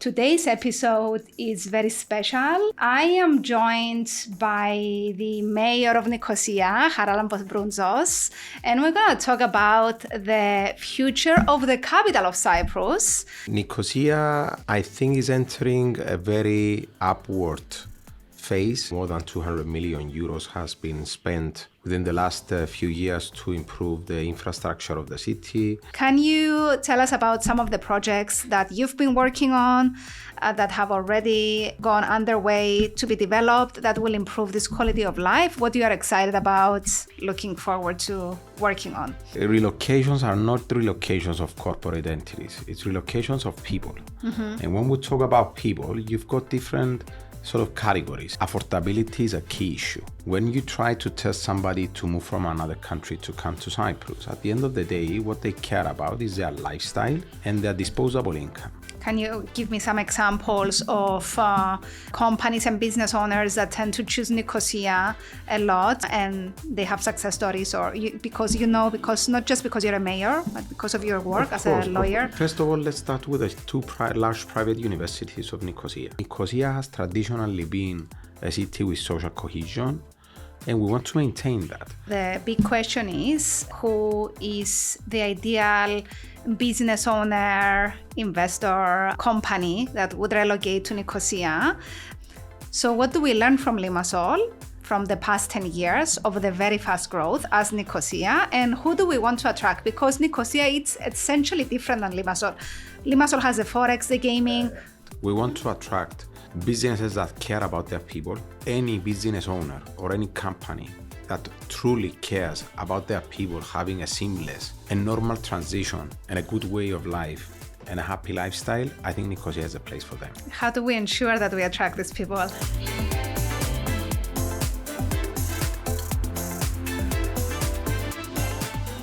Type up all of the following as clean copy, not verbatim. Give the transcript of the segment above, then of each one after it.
Today's episode is very special. I am joined by the Mayor of Nicosia, Charalambos Prountzos, and we're going to talk about the future of the capital of Cyprus. Nicosia, I think, is entering a very upward phase. More than 200 million euros has been spent within the last few years to improve the infrastructure of the city. Can you tell us about some of the projects that you've been working on that have already gone underway to be developed that will improve this quality of life? What you are excited about, looking forward to working on? Relocations are not relocations of corporate entities. It's relocations of people. And when we talk about people, you've got different sort of categories. Affordability is a key issue. When you try to tell somebody to move from another country to come to Cyprus, at the end of the day, what they care about is their lifestyle and their disposable income. Can you give me some examples of companies and business owners that tend to choose Nicosia a lot and they have success stories, or because not just because you're a mayor, but because of your work as a lawyer? First of all, let's start with the two large private universities of Nicosia. Nicosia has traditionally been a city with social cohesion, and we want to maintain that. The big question is, who is the ideal business owner, investor, company that would relocate to Nicosia? So what do we learn from Limassol, from the past 10 years of the very fast growth as Nicosia, and who do we want to attract? Because Nicosia, it's essentially different than Limassol. Limassol has the forex, the gaming. We want to attract businesses that care about their people. Any business owner or any company that truly cares about their people having a seamless and normal transition and a good way of life and a happy lifestyle, I think Nicosia is a place for them. How do we ensure that we attract these people?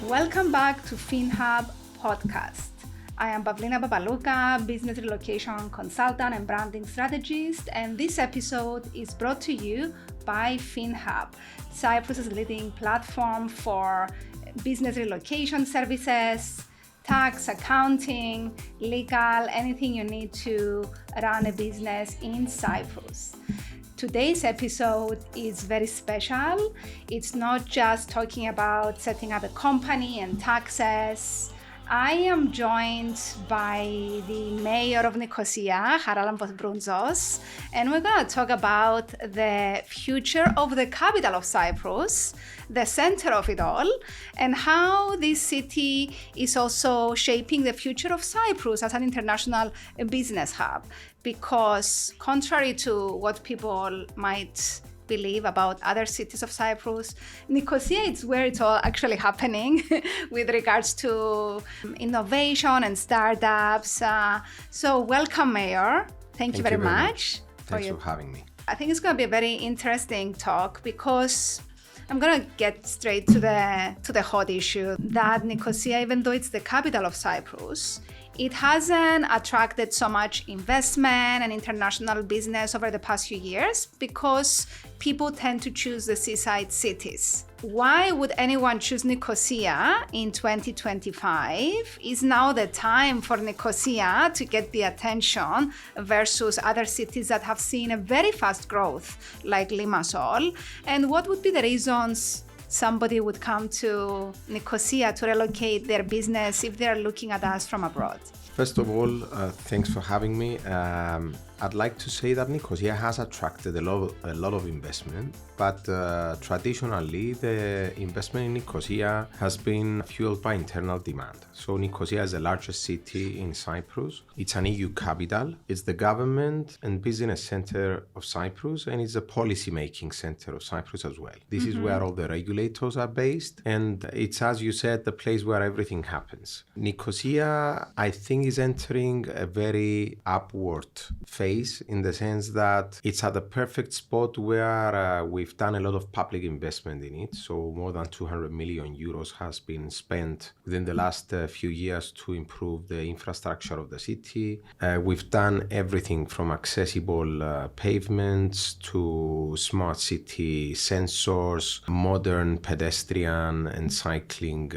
Welcome back to FinHub Podcast. I am Pavlina Papalouka, business relocation consultant and branding strategist, and this episode is brought to you by FinHub, Cyprus's leading platform for business relocation services, tax, accounting, legal, anything you need to run a business in Cyprus. Today's episode is very special. It's not just talking about setting up a company and taxes. I am joined by the Mayor of Nicosia, Charalambos Prountzos, and we're going to talk about the future of the capital of Cyprus, the center of it all, and how this city is also shaping the future of Cyprus as an international business hub. Because contrary to what people might believe about other cities of Cyprus, Nicosia is where it's all actually happening with regards to innovation and startups. So welcome, Mayor. Thank you very much. Thanks for having me. I think it's going to be a very interesting talk because I'm going to get straight to the hot issue that Nicosia, even though it's the capital of Cyprus, it hasn't attracted so much investment and international business over the past few years because people tend to choose the seaside cities. Why would anyone choose Nicosia in 2025? Is now the time for Nicosia to get the attention versus other cities that have seen a very fast growth like Limassol? And what would be the reasons somebody would come to Nicosia to relocate their business if they're looking at us from abroad? First of all, thanks for having me. I'd like to say that Nicosia has attracted a lot of investment, but traditionally the investment in Nicosia has been fueled by internal demand. So Nicosia is the largest city in Cyprus. It's an EU capital. It's the government and business center of Cyprus, and it's the policy-making center of Cyprus as well. This is where all the regulators are based, and it's, as you said, the place where everything happens. Nicosia, I think, is entering a very upward phase in the sense that it's at the perfect spot where we've done a lot of public investment in it. So more than 200 million euros has been spent within the last few years to improve the infrastructure of the city. We've done everything from accessible pavements to smart city sensors, modern pedestrian and cycling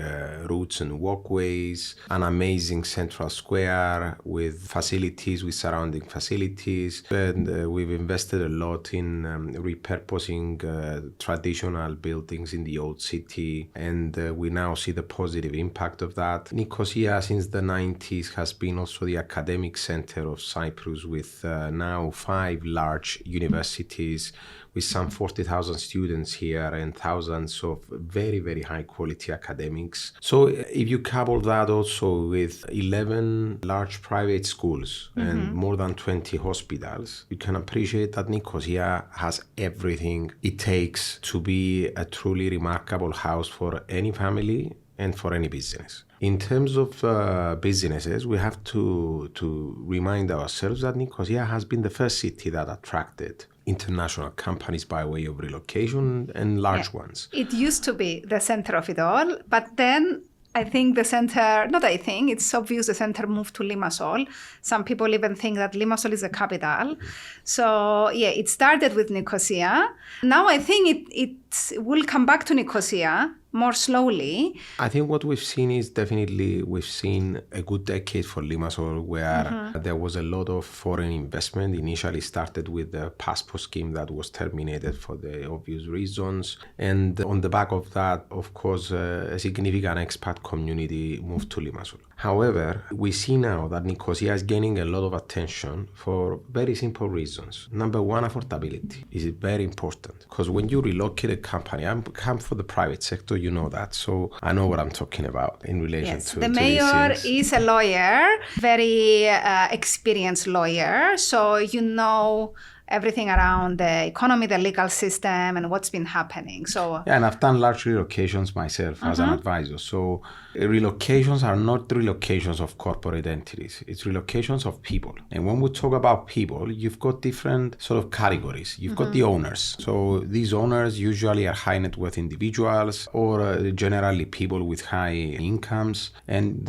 routes and walkways, an amazing central square square with facilities, with surrounding facilities. And we've invested a lot in repurposing traditional buildings in the old city. And we now see the positive impact of that. Nicosia, since the 90s, has been also the academic center of Cyprus with now 5 large universities with some 40,000 students here and thousands of very, very high quality academics. So if you couple that also with 11 large private schools and more than 20 hospitals, you can appreciate that Nicosia has everything it takes to be a truly remarkable house for any family and for any business. In terms of businesses, we have to remind ourselves that Nicosia has been the first city that attracted international companies by way of relocation and large ones. It used to be the center of it all, but then it's obvious the center moved to Limassol. Some people even think that Limassol is the capital. So it started with Nicosia. Now I think it will come back to Nicosia more slowly. I think what we've seen is definitely we've seen a good decade for Limassol where there was a lot of foreign investment. Initially started with the passport scheme that was terminated for the obvious reasons. And on the back of that, of course, a significant expat community moved to Limassol. However, we see now that Nicosia is gaining a lot of attention for very simple reasons. Number one, affordability is very important because when you relocate a company, I come for the private sector, you know that, so I know what I'm talking about in relation to the mayor is a lawyer, very experienced lawyer, so you know everything around the economy, the legal system, and what's been happening. So and I've done large relocations myself as an advisor. So relocations are not relocations of corporate entities. It's relocations of people. And when we talk about people, you've got different sort of categories. You've got the owners. So these owners usually are high net worth individuals or generally people with high incomes. And,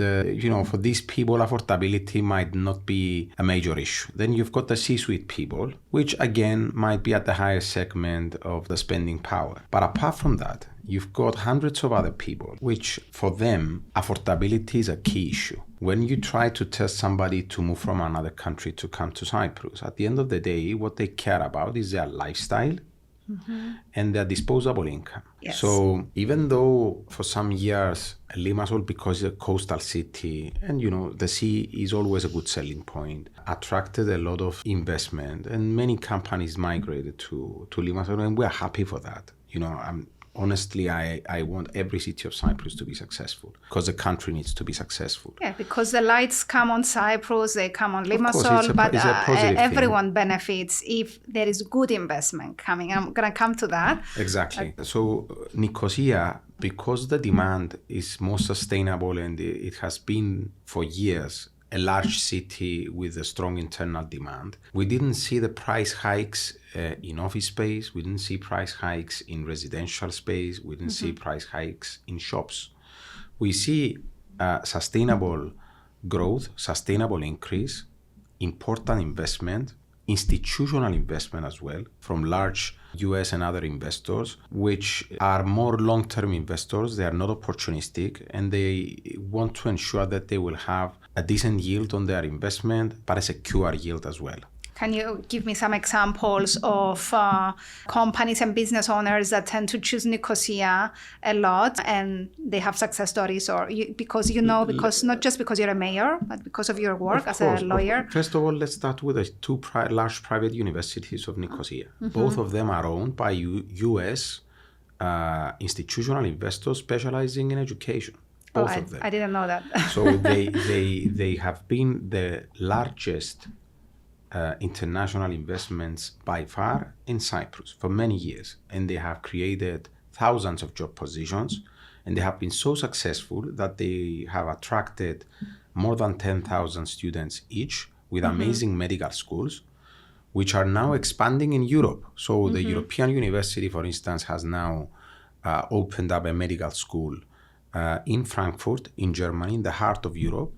for these people, affordability might not be a major issue. Then you've got the C-suite people, which again might be at the higher segment of the spending power. But apart from that, you've got hundreds of other people, which for them, affordability is a key issue. When you try to tell somebody to move from another country to come to Cyprus, at the end of the day, what they care about is their lifestyle and their disposable income. Yes. So even though for some years, Limassol, because it's a coastal city and, the sea is always a good selling point, attracted a lot of investment and many companies migrated to Limassol, and we're happy for that. Honestly, I want every city of Cyprus to be successful because the country needs to be successful. Yeah, because the lights come on Cyprus, they come on Limassol, but everyone benefits if there is good investment coming. I'm going to come to that. Exactly. So Nicosia, because the demand is more sustainable and it has been for years a large city with a strong internal demand. We didn't see the price hikes in office space. We didn't see price hikes in residential space. We didn't see price hikes in shops. We see sustainable growth, sustainable increase, important investment, institutional investment as well from large US and other investors, which are more long-term investors. They are not opportunistic and they want to ensure that they will have a decent yield on their investment, but a secure yield as well. Can you give me some examples of companies and business owners that tend to choose Nicosia a lot and they have success stories, or because not just because you're a mayor, but because of your work as a lawyer? First of all, let's start with the two large private universities of Nicosia. Both of them are owned by US institutional investors specializing in education. Both of them. I didn't know that. So they have been the largest international investments by far in Cyprus for many years, and they have created thousands of job positions, and they have been so successful that they have attracted more than 10,000 students each with amazing medical schools, which are now expanding in Europe. So the European University, for instance, has now opened up a medical school in Frankfurt, in Germany, in the heart of Europe,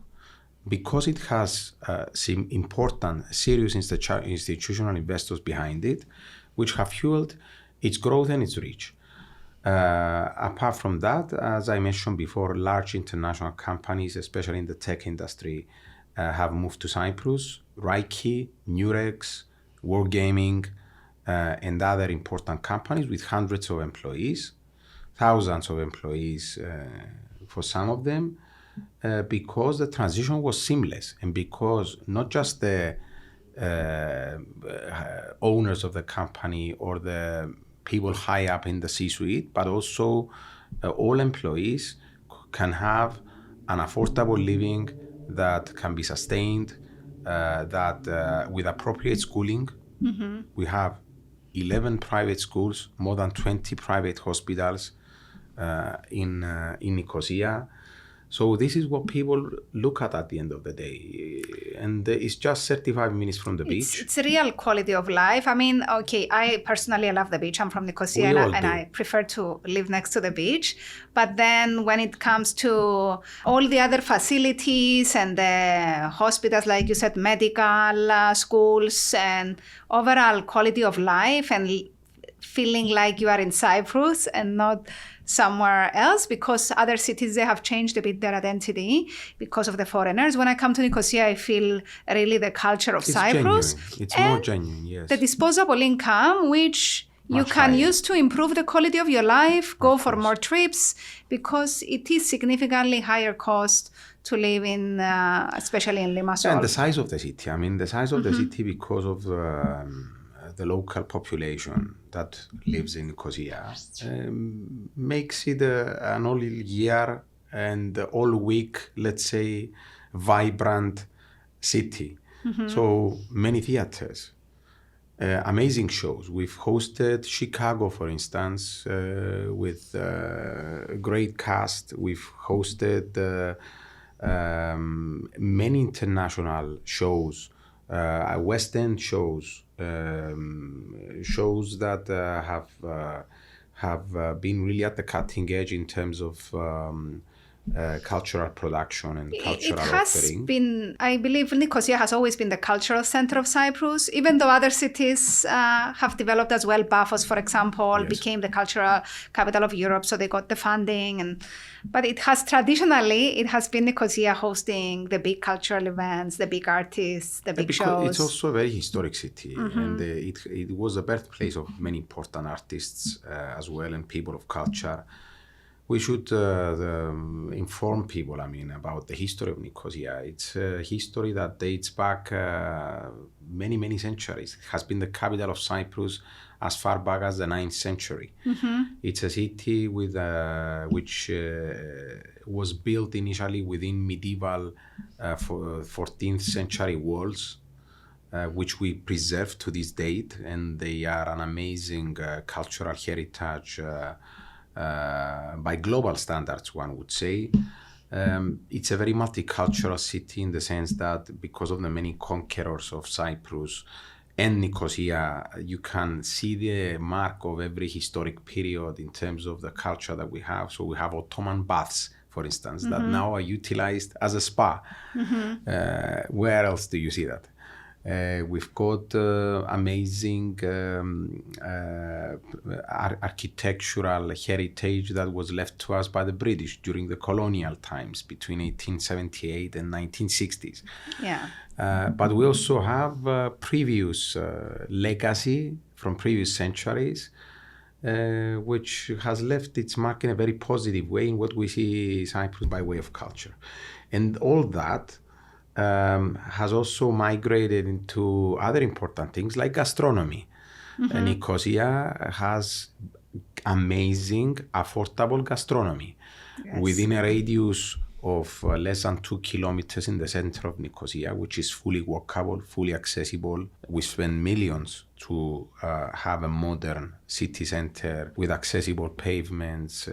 because it has some important, serious institutional investors behind it, which have fueled its growth and its reach. Apart from that, as I mentioned before, large international companies, especially in the tech industry, have moved to Cyprus. Reiki, Nurex, Wargaming, and other important companies with hundreds of employees, thousands of employees for some of them, because the transition was seamless and because not just the owners of the company or the people high up in the C-suite, but also all employees can have an affordable living that can be sustained, that with appropriate schooling. We have 11 private schools, more than 20 private hospitals in Nicosia. So this is what people look at the end of the day. And it's just 35 minutes from the beach. It's a real quality of life. I mean, okay, I personally love the beach. I'm from Nicosia and I prefer to live next to the beach. But then when it comes to all the other facilities and the hospitals, like you said, medical schools and overall quality of life and feeling like you are in Cyprus and not somewhere else, because other cities, they have changed a bit their identity because of the foreigners. When I come to Nicosia, I feel really the culture of Cyprus. Genuine. It's more genuine, yes. The disposable income, which you can use to improve the quality of your life, go for more trips, because it is significantly higher cost to live in, especially in Limassol. And the size of the city. I mean, the size of the city because of the local population that lives in Nicosia makes it an all year and all week, let's say, vibrant city. So many theaters, amazing shows. We've hosted Chicago, for instance, with a great cast. We've hosted many international shows, West End shows, shows that have been really at the cutting edge in terms of cultural production and cultural offering. I believe Nicosia has always been the cultural center of Cyprus, even though other cities have developed as well. Paphos, for example, became the cultural capital of Europe, so they got the funding. But it has traditionally been Nicosia hosting the big cultural events, the big artists, the big shows. It's also a very historic city, and it was the birthplace of many important artists as well, and people of culture. We should inform people, about the history of Nicosia. It's a history that dates back many, many centuries. It has been the capital of Cyprus as far back as the 9th century. It's a city with which was built initially within medieval 14th century walls, which we preserve to this date, and they are an amazing cultural heritage by global standards, one would say. It's a very multicultural city in the sense that because of the many conquerors of Cyprus and Nicosia, you can see the mark of every historic period in terms of the culture that we have. So we have Ottoman baths, for instance, that now are utilized as a spa. Where else do you see that? We've got amazing architectural heritage that was left to us by the British during the colonial times between 1878 and 1960s. But we also have previous legacy from previous centuries, which has left its mark in a very positive way in what we see Cyprus by way of culture. And all that has also migrated into other important things like gastronomy. Nicosia has amazing, affordable gastronomy within a radius of less than 2 kilometers in the center of Nicosia, which is fully walkable, fully accessible. We spend millions to have a modern city center with accessible pavements,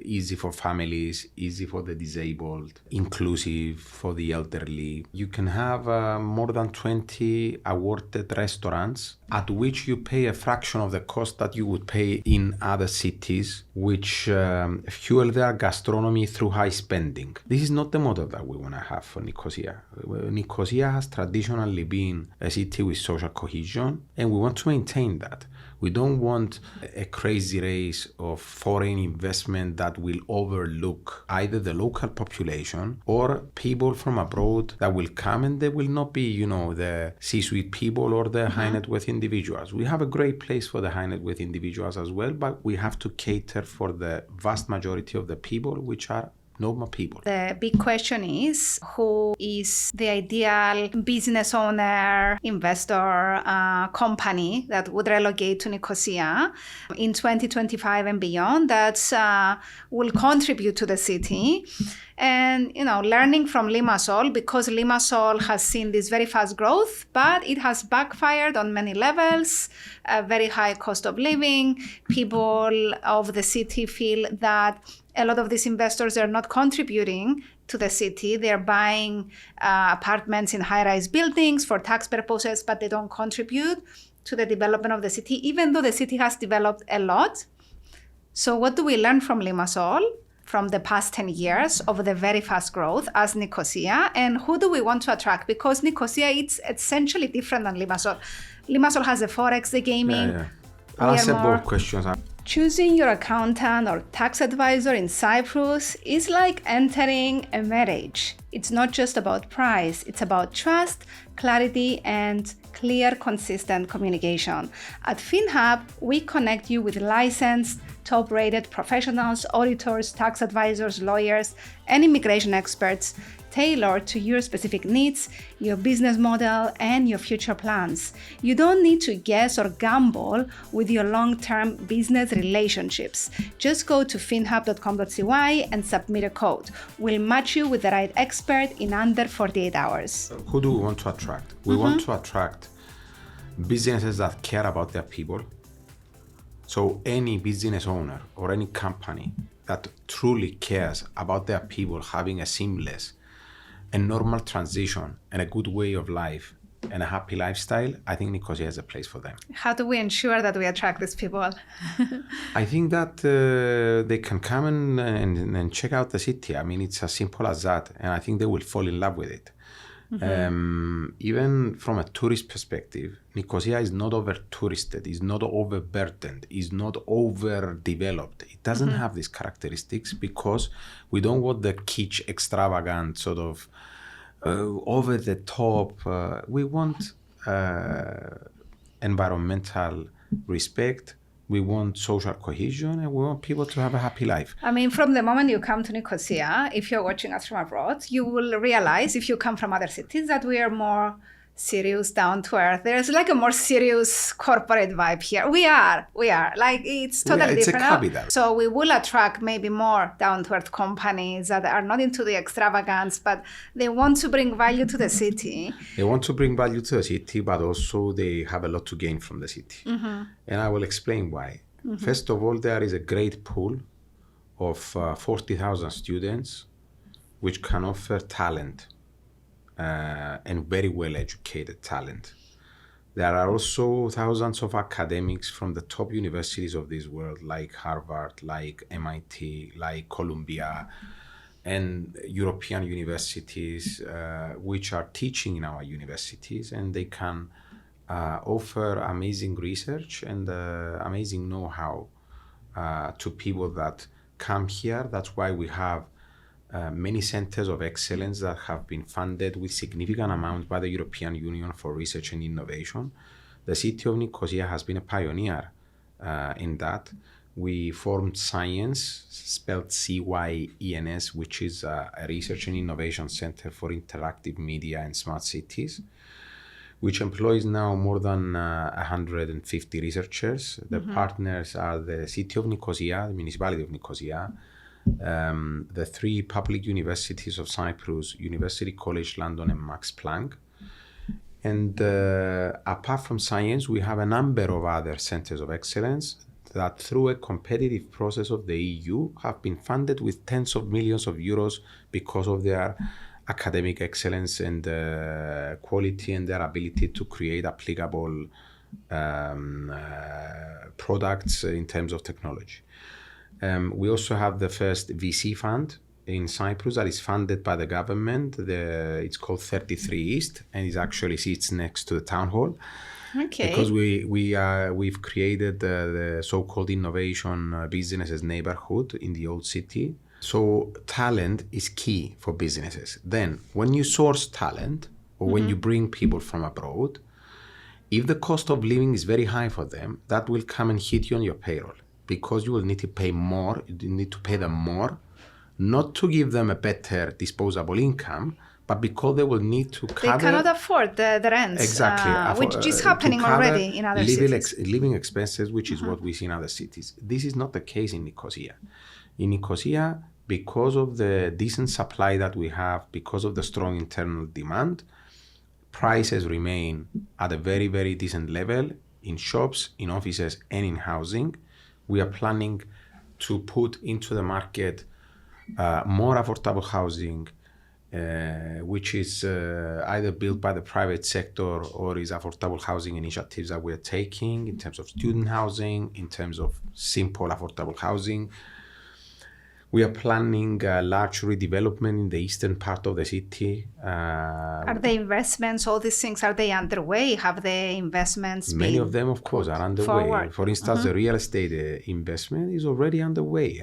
easy for families, easy for the disabled, inclusive for the elderly. You can have more than 20 awarded restaurants at which you pay a fraction of the cost that you would pay in other cities, which fuel their gastronomy through high spending. This is not the model that we want to have for Nicosia. Nicosia has traditionally been a city with social cohesion, and we want to maintain that. We don't want a crazy race of foreign investment that will overlook either the local population or people from abroad that will come, and they will not be, the C-suite people or the high net worth individuals. We have a great place for the high net worth individuals as well, but we have to cater for the vast majority of the people, which are normal people. The big question is, who is the ideal business owner, investor, company that would relocate to Nicosia in 2025 and beyond that will contribute to the city? And, learning from Limassol, because Limassol has seen this very fast growth, but it has backfired on many levels, a very high cost of living. People of the city feel that a lot of these investors are not contributing to the city. They're buying apartments in high-rise buildings for tax purposes, but they don't contribute to the development of the city, even though the city has developed a lot. So what do we learn from Limassol, from the past 10 years of the very fast growth as Nicosia, and who do we want to attract? Because Nicosia, it's essentially different than Limassol. Limassol has the Forex, the gaming. Yeah. I'll answer both questions. Choosing your accountant or tax advisor in Cyprus is like entering a marriage. It's not just about price, it's about trust, clarity, and clear, consistent communication. At FinHub, we connect you with licensed, top-rated professionals, auditors, tax advisors, lawyers, and immigration experts tailored to your specific needs, your business model, and your future plans. You don't need to guess or gamble with your long-term business relationships. Just go to finhub.com.cy and submit a code. We'll match you with the right expert in under 48 hours. Who do we want to attract? We want to attract businesses that care about their people. So any business owner or any company that truly cares about their people having a seamless and normal transition and a good way of life and a happy lifestyle, I think Nicosia has a place for them. How do we ensure that we attract these people? I think that they can come and check out the city. I mean, it's as simple as that. And I think they will fall in love with it. Even from a tourist perspective, Nicosia is not over-touristed, is not over-burdened, is not overdeveloped. It doesn't have these characteristics because we don't want the kitsch, extravagant, sort of over the top. We want environmental respect. We want social cohesion, and we want people to have a happy life. I mean, from the moment you come to Nicosia, if you're watching us from abroad, you will realize, if you come from other cities, that we are more serious, down to earth. There's like a more serious corporate vibe here. We are. Like, it's totally different. It's a capital. So we will attract maybe more down to earth companies that are not into the extravagance, but they want to bring value to the city. They want to bring value to the city, but also they have a lot to gain from the city. And I will explain why. First of all, there is a great pool of 40,000 students which can offer talent. And very well-educated talent. There are also thousands of academics from the top universities of this world, like Harvard, like MIT, like Columbia, and European universities, which are teaching in our universities, and they can offer amazing research and amazing know-how to people that come here. That's why we have many centers of excellence that have been funded with significant amounts by the European Union for research and innovation. The city of Nicosia has been a pioneer in that. We formed Science, spelled CYENS, which is a research and innovation center for interactive media and smart cities, which employs now more than 150 researchers. The partners are the city of Nicosia, the municipality of Nicosia, the three public universities of Cyprus, University College London and Max Planck. And apart from Science, we have a number of other centers of excellence that through a competitive process of the EU have been funded with tens of millions of euros because of their academic excellence and quality and their ability to create applicable products in terms of technology. We also have the first VC fund in Cyprus that is funded by the government. It's called 33 East, and it actually sits next to the town hall. Okay. Because we've created the so-called innovation businesses neighborhood in the old city. So talent is key for businesses. Then when you source talent or when you bring people from abroad, if the cost of living is very high for them, that will come and hit you on your payroll, because you will need to pay more. You need to pay them more, not to give them a better disposable income, but because they will need to cover... They cannot afford the rents. Exactly. Which is happening already in other cities. Living expenses, which is what we see in other cities. This is not the case in Nicosia. In Nicosia, because of the decent supply that we have, because of the strong internal demand, prices remain at a very, very decent level in shops, in offices, and in housing. We are planning to put into the market more affordable housing, which is either built by the private sector or is affordable housing initiatives that we're taking in terms of student housing, in terms of simple affordable housing. We are planning large redevelopment in the eastern part of the city. Are the investments, all these things, are they underway? Have the investments Many been of them, of course, are underway. forward? For instance, the real estate investment is already underway,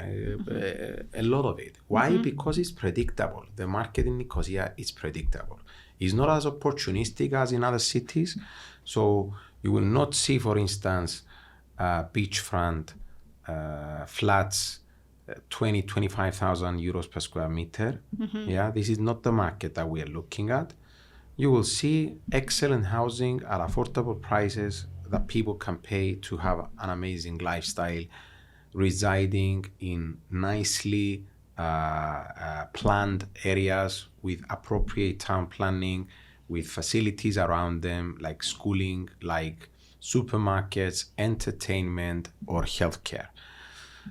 a lot of it. Why? Because it's predictable. The market in Nicosia is predictable. It's not as opportunistic as in other cities. So you will not see, for instance, beachfront flats 20,000-25,000 euros per square meter. Yeah, this is not the market that we are looking at. You will see excellent housing at affordable prices that people can pay to have an amazing lifestyle, residing in nicely planned areas with appropriate town planning, with facilities around them like schooling, like supermarkets, entertainment, or healthcare.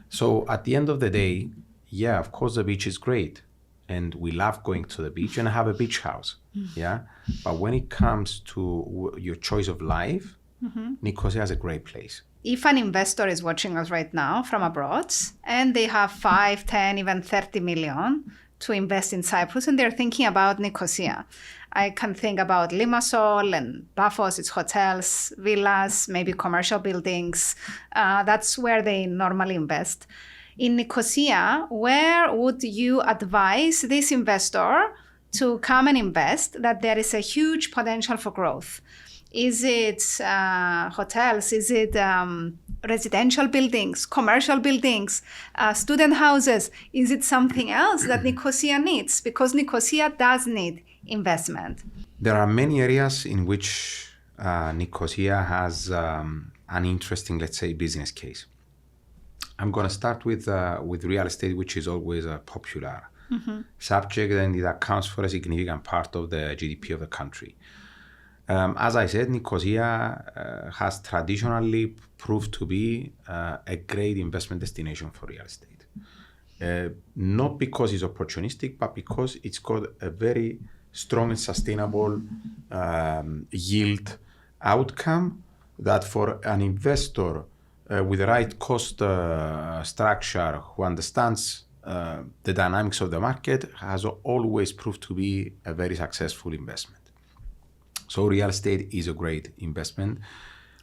So at the end of the day, yeah, of course the beach is great and we love going to the beach and have a beach house. Yeah. But when it comes to your choice of life, Nicosia is a great place. If an investor is watching us right now from abroad and they have 5, 10, even 30 million to invest in Cyprus and they're thinking about Nicosia, I can think about Limassol and Paphos, it's hotels, villas, maybe commercial buildings. That's where they normally invest. In Nicosia, where would you advise this investor to come and invest that there is a huge potential for growth? Is it hotels? Is it residential buildings, commercial buildings, student houses? Is it something else that Nicosia needs? Because Nicosia does need investment. There are many areas in which Nicosia has an interesting, let's say, business case. I'm going to start with real estate, which is always a popular subject, and it accounts for a significant part of the GDP of the country. As I said, Nicosia has traditionally proved to be a great investment destination for real estate. Not because it's opportunistic, but because it's got a very strong and sustainable yield outcome that for an investor with the right cost structure who understands the dynamics of the market has always proved to be a very successful investment. So real estate is a great investment.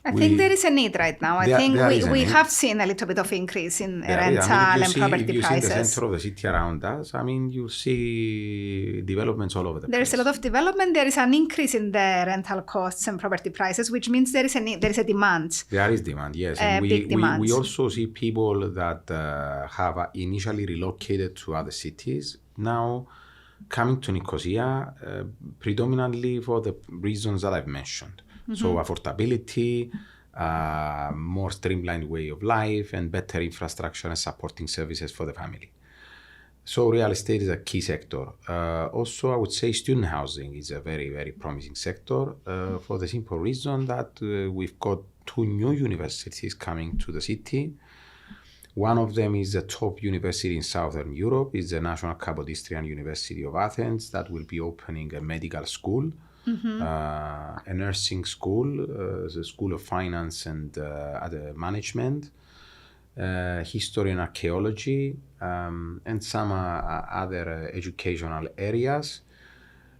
I think there is a need right now. I think we have seen a little bit of increase in rental and property prices. If you see in the center of the city around us, I mean, you see developments all over the place. There is a lot of development. There is an increase in the rental costs and property prices, which means there is a need, there is a demand. There is demand, yes. And we also see people that have initially relocated to other cities now coming to Nicosia predominantly for the reasons that I've mentioned. So affordability, more streamlined way of life, and better infrastructure and supporting services for the family. So real estate is a key sector. Also, I would say student housing is a very, very promising sector for the simple reason that we've got 2 new universities coming to the city. One of them is a top university in Southern Europe. It's the National Kapodistrian University of Athens that will be opening a medical school. A nursing school, the School of Finance and Management, History and Archaeology, and some other educational areas.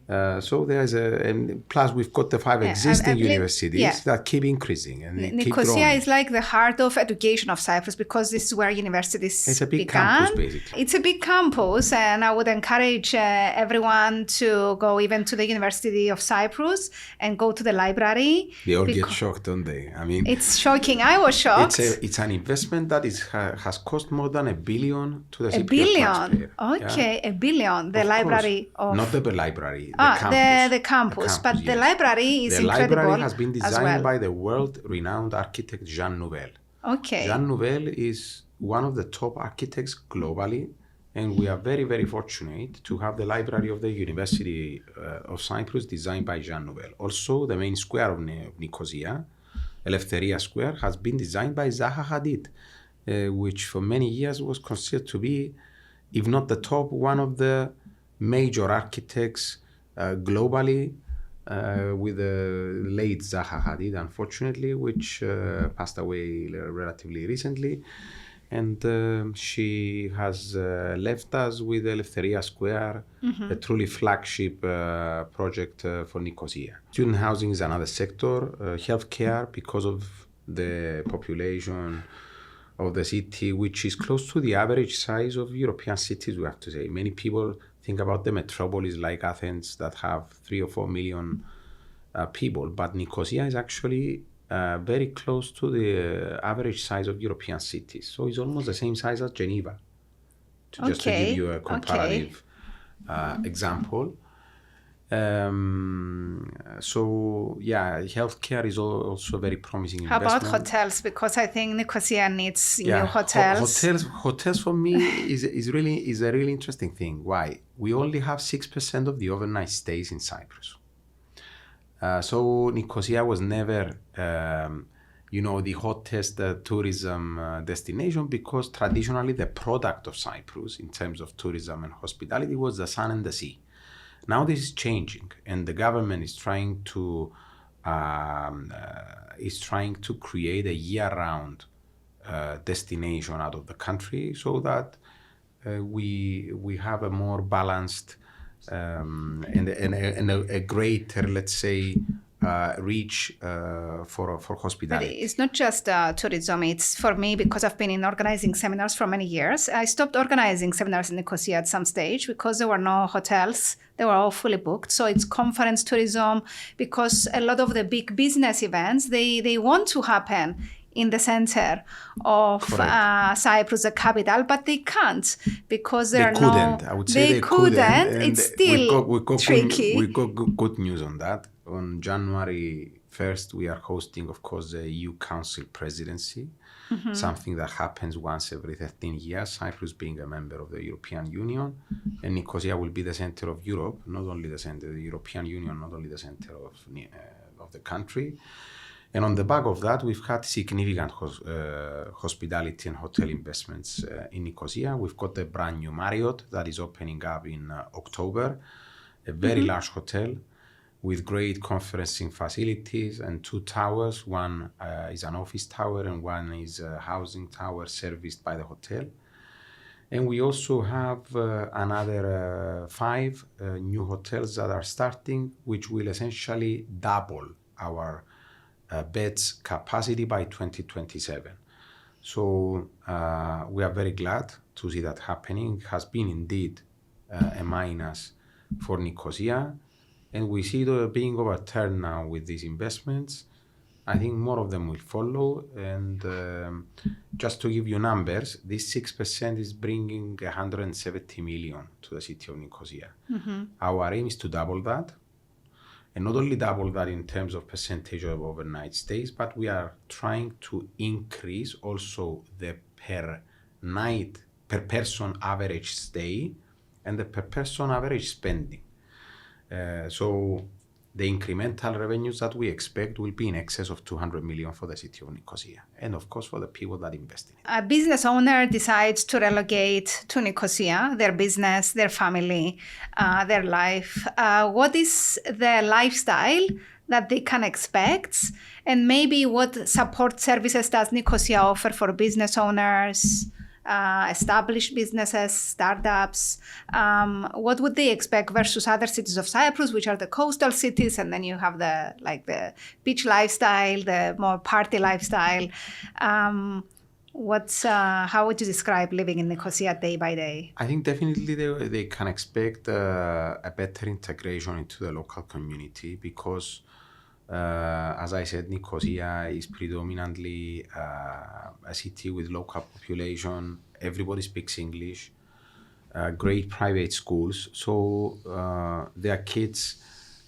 So there's and plus we've got the 5 existing universities that keep increasing and they keep growing. Nicosia is like the heart of education of Cyprus because this is where universities It's a big began. campus, basically. It's a big campus, and I would encourage everyone to go even to the University of Cyprus and go to the library. They all get shocked, don't they? I mean, it's shocking. I was shocked. It's an investment that has cost more than $1 billion to the Cypriot $1 billion. taxpayer. Okay, $1 billion. The library of not the library. The campus, but yes. The library is incredible. The library has been designed by the world-renowned architect Jean Nouvel. Okay. Jean Nouvel is one of the top architects globally, and we are very, very fortunate to have the library of the University of Cyprus designed by Jean Nouvel. Also, the main square of Nicosia, Eleftheria Square, has been designed by Zaha Hadid, which for many years was considered to be, if not the top, one of the major architects globally, with the late Zaha Hadid, unfortunately, which passed away relatively recently. And she has left us with Eleftheria Square, a truly flagship project for Nicosia. Student housing is another sector. Healthcare, because of the population of the city, which is close to the average size of European cities, we have to say. Many people think about the metropolis like Athens that have 3 or 4 million people, but Nicosia is actually very close to the average size of European cities. So it's almost the same size as Geneva, just to give you a comparative example. So yeah, healthcare is also very promising investment. How about hotels? Because I think Nicosia needs new hotels. Hotels for me is a really interesting thing. Why? We only have 6% of the overnight stays in Cyprus. So Nicosia was never, the hottest tourism destination because traditionally the product of Cyprus in terms of tourism and hospitality was the sun and the sea. Now this is changing, and the government is trying to create a year-round destination out of the country, so that we have a more balanced and a greater, let's say, reach for hospitality. But it's not just tourism. It's for me, because I've been in organizing seminars for many years. I stopped organizing seminars in Nicosia at some stage because there were no hotels. They were all fully booked. So it's conference tourism, because a lot of the big business events, they want to happen in the center of Cyprus, the capital, but they can't because they couldn't. It's still tricky. We got good news on that. On January 1st, we are hosting, of course, the EU Council presidency, something that happens once every 13 years, Cyprus being a member of the European Union. And Nicosia will be the center of Europe, not only the center of the European Union, not only the center of the country. And on the back of that, we've had significant hospitality and hotel investments in Nicosia. We've got the brand new Marriott that is opening up in October, a very large hotel with great conferencing facilities and 2 towers. One is an office tower and one is a housing tower serviced by the hotel. And we also have another 5 new hotels that are starting, which will essentially double our beds capacity by 2027. So we are very glad to see that happening. It has been indeed a minus for Nicosia, and we see it being overturned now with these investments. I think more of them will follow, and just to give you numbers, this 6% is bringing 170 million to the city of Nicosia. Our aim is to double that. And not only double that in terms of percentage of overnight stays, but we are trying to increase also the per person average stay and the per person average spending. So the incremental revenues that we expect will be in excess of 200 million for the city of Nicosia, and of course for the people that invest in it. A business owner decides to relocate to Nicosia, their business, their family, their life. What is the lifestyle that they can expect? And maybe what support services does Nicosia offer for business owners established businesses, startups. What would they expect versus other cities of Cyprus, which are the coastal cities, and then you have the beach lifestyle, the more party lifestyle. How would you describe living in Nicosia day by day? I think definitely they can expect a better integration into the local community because, as I said, Nicosia is predominantly a city with local population. Everybody speaks English. Great private schools. So their kids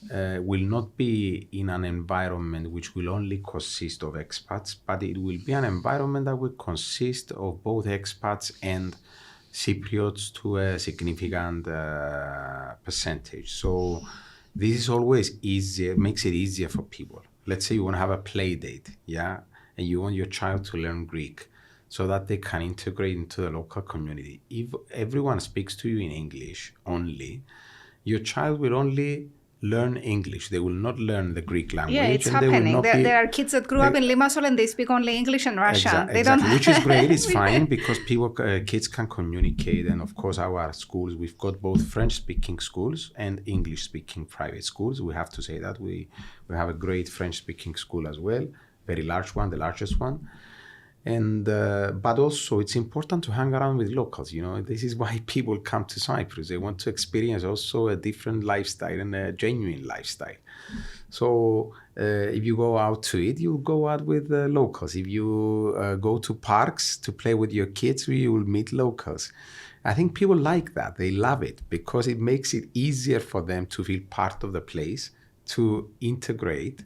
will not be in an environment which will only consist of expats, but it will be an environment that will consist of both expats and Cypriots to a significant percentage. So this is always easier, makes it easier for people. Let's say you want to have a play date, and you want your child to learn Greek so that they can integrate into the local community. If everyone speaks to you in English only, your child will only learn English. They will not learn the Greek language. Yeah, it's happening. There are kids that grew up in Limassol and they speak only English and Russian. Exactly, which is great. It's fine because kids can communicate. And of course, our schools, we've got both French-speaking schools and English-speaking private schools. We have to say that we have a great French-speaking school as well, very large one, the largest one. And but also it's important to hang around with locals. This is why people come to Cyprus. They want to experience also a different lifestyle and a genuine lifestyle. So if you go out to eat, you go out with locals. If you go to parks to play with your kids, you will meet locals. I think people like that. They love it because it makes it easier for them to feel part of the place, to integrate,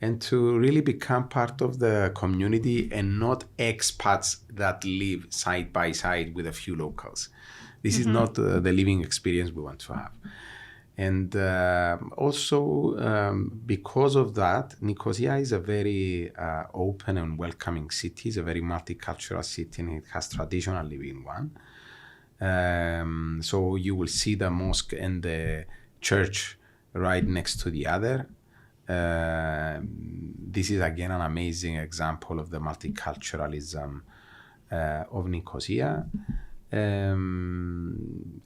and to really become part of the community and not expats that live side by side with a few locals. This is not the living experience we want to have. And also, because of that, Nicosia is a very open and welcoming city. It's a very multicultural city, and it has traditionally been one. So you will see the mosque and the church right next to the other. This is again an amazing example of the multiculturalism of Nicosia. And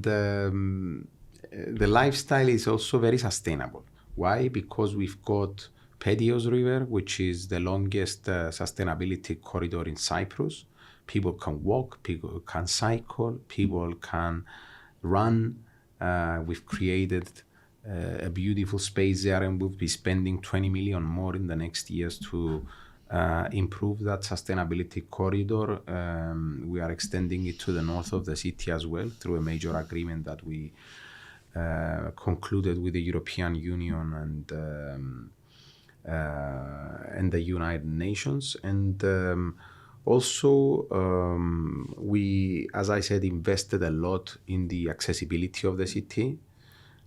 the lifestyle is also very sustainable. Why? Because we've got Pedios River, which is the longest sustainability corridor in Cyprus. People can walk, people can cycle, people can run. We've created a beautiful space there, and we'll be spending 20 million more in the next years to improve that sustainability corridor. We are extending it to the north of the city as well through a major agreement that we concluded with the European Union and the United Nations. And also, we, as I said, invested a lot in the accessibility of the city.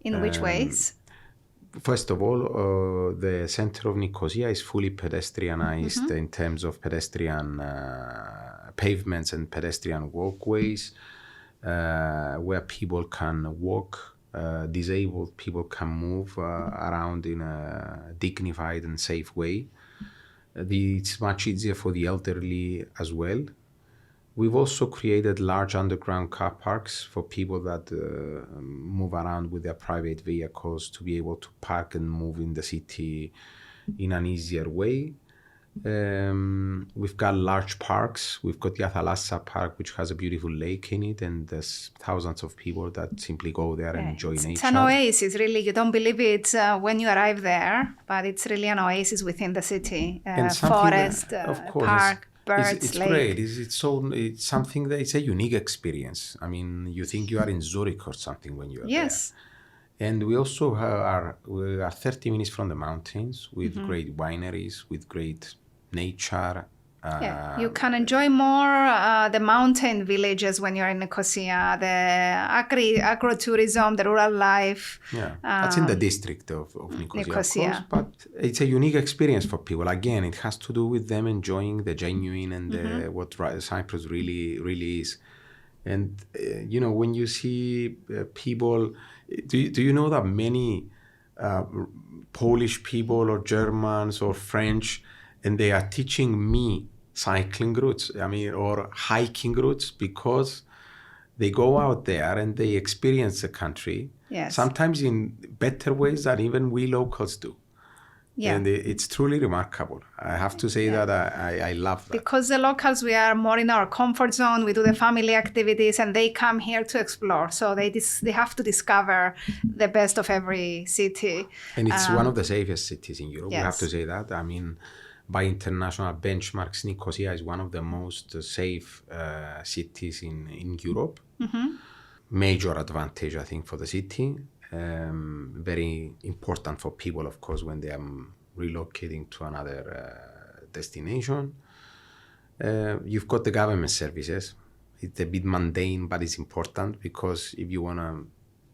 In which ways? First of all, the center of Nicosia is fully pedestrianized in terms of pedestrian pavements and pedestrian walkways, where people can walk, disabled people can move around in a dignified and safe way. It's much easier for the elderly as well. We've also created large underground car parks for people that move around with their private vehicles to be able to park and move in the city in an easier way. We've got large parks. We've got the Athalassa Park, which has a beautiful lake in it, and there's thousands of people that simply go there and enjoy nature. It's an oasis, really. You don't believe it when you arrive there, but it's really an oasis within the city. Forest, park. Birds, it's great. It's something that it's a unique experience. I mean, you think you are in Zurich or something when you are there. And we also are 30 minutes from the mountains with great wineries, with great nature. You can enjoy more the mountain villages when you're in Nicosia, the agro-tourism, the rural life. That's in the district of Nicosia, of course, but it's a unique experience for people. Again, it has to do with them enjoying the genuine and what Cyprus really is. And, when you see people, do you know that many Polish people or Germans or French, and they are teaching me cycling routes, or hiking routes, because they go out there and they experience the country, sometimes in better ways than even we locals do. Yeah. And it's truly remarkable. I have to say that I love that. Because the locals, we are more in our comfort zone. We do the family activities and they come here to explore. So they have to discover the best of every city. And it's one of the safest cities in Europe. We have to say that. By international benchmarks, Nicosia is one of the most safe cities in Europe. Mm-hmm. Major advantage, I think, for the city. Very important for people, of course, when they are relocating to another destination. You've got the government services. It's a bit mundane, but it's important, because if you want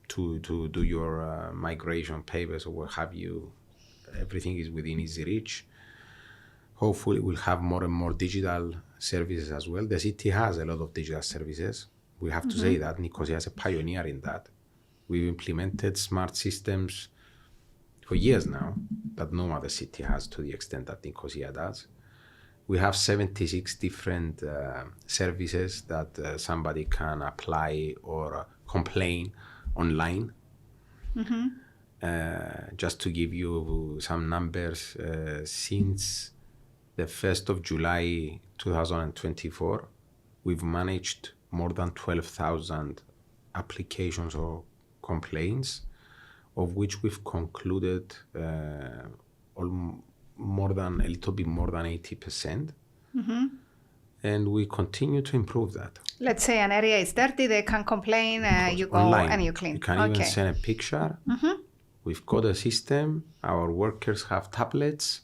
to do your migration papers or what have you, everything is within easy reach. Hopefully we'll have more and more digital services as well. The city has a lot of digital services. We have to say that Nicosia is a pioneer in that. We've implemented smart systems for years now that no other city has to the extent that Nicosia does. We have 76 different services that somebody can apply or complain online. Mm-hmm. Just to give you some numbers, since the 1st of July 2024, we've managed more than 12,000 applications or complaints, of which we've concluded a little bit more than 80%. Mm-hmm. And we continue to improve that. Let's say an area is dirty, they can complain, you go online, and you clean. You can even send a picture. Mm-hmm. We've got a system, our workers have tablets,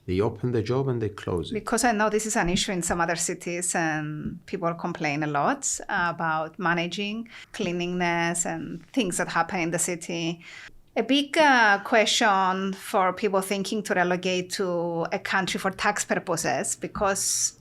they open the job and they close it. Because I know this is an issue in some other cities and people complain a lot about managing cleanliness and things that happen in the city. A big question for people thinking to relocate to a country for tax purposes, because